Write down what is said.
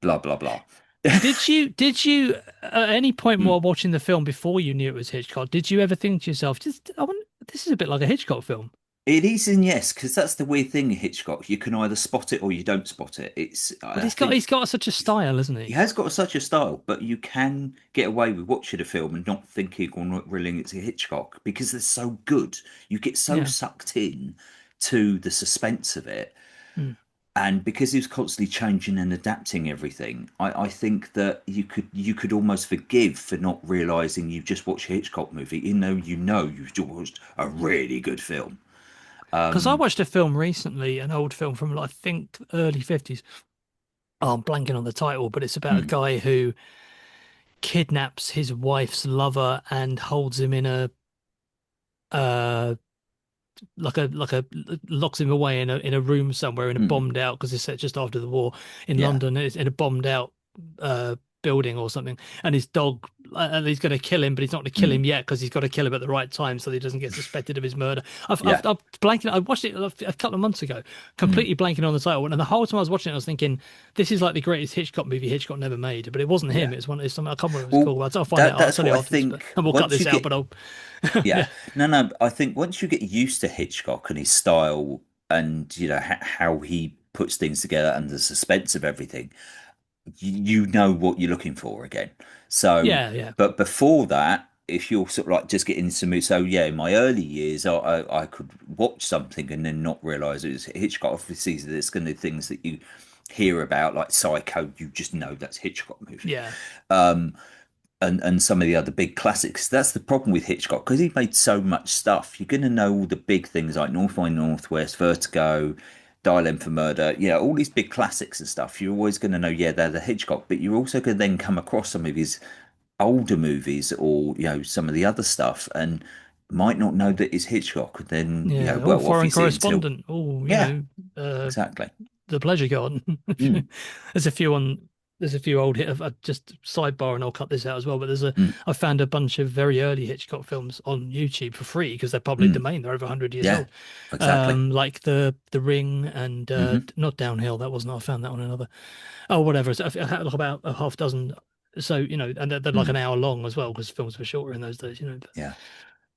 blah blah blah. Did you at any point Mm. while watching the film before you knew it was Hitchcock, did you ever think to yourself, just this is a bit like a Hitchcock film? It is and yes, because that's the weird thing in Hitchcock. You can either spot it or you don't spot it. It's But I he's got think he's got such a style, isn't he he? has got such a style, but you can get away with watching a film and not thinking or not realizing it's a Hitchcock because they're so good. You get so Yeah. sucked in to the suspense of it. Mm. And because he was constantly changing and adapting everything, I think that you could almost forgive for not realizing you just watched a Hitchcock movie, even though you've just watched a really good film. Because I watched a film recently, an old film from I think early 50s. Oh, I'm blanking on the title, but it's about a Mm, guy who kidnaps his wife's lover and holds him in a uh like a locks him away in a room somewhere in a mm, bombed out because it's set just after the war in yeah. London. It's in a bombed out building or something, and his dog and he's going to kill him, but he's not going to kill Mm, him yet because he's got to kill him at the right time so that he doesn't get suspected of his murder. yeah. I've blanking. I watched it a couple of months ago, Mm, completely blanking on the title, and the whole time I was watching it, I was thinking this is like the greatest Hitchcock movie Hitchcock never made, but it wasn't him. yeah. It's one. It's something I can't remember what it's Well, called. I'll find it that out. I'll that's tell you what I afterwards, but think. and we'll cut Once you this out. get But I'll Yeah. yeah. No. I think once you get used to Hitchcock and his style and how he puts things together and the suspense of everything, you know what you're looking for again. So, Yeah, yeah. but before that, if you're sort of like just getting into mood, so yeah, in my early years, I could watch something and then not realize it was Hitchcock. Obviously, there's going to be things that you hear about, like Psycho, you just know that's a Hitchcock movie. Yeah. Um, and some of the other big classics. That's the problem with Hitchcock because he made so much stuff. You're going to know all the big things like North by Northwest, Vertigo, Dial M for Murder. Yeah, all these big classics and stuff. You're always going to know, yeah, they're the Hitchcock. But you're also going to then come across some of his older movies or some of the other stuff and might not know that it's Hitchcock. And then Yeah. Oh, well, foreign obviously until correspondent. Oh, yeah, uh, exactly. the Pleasure Garden. Mm, There's a few on. There's a few old hit. Just sidebar, and I'll cut this out as well. But mm, I found a bunch of very early Hitchcock films on YouTube for free because they're public mm. domain. They're over 100 years Yeah, old. exactly. Like the Ring and Hmm. not Downhill. That wasn't. I found that on another. Oh, whatever. So I had like about a half dozen. So and they're like Mm, an hour long as well because films were shorter in those days. yeah.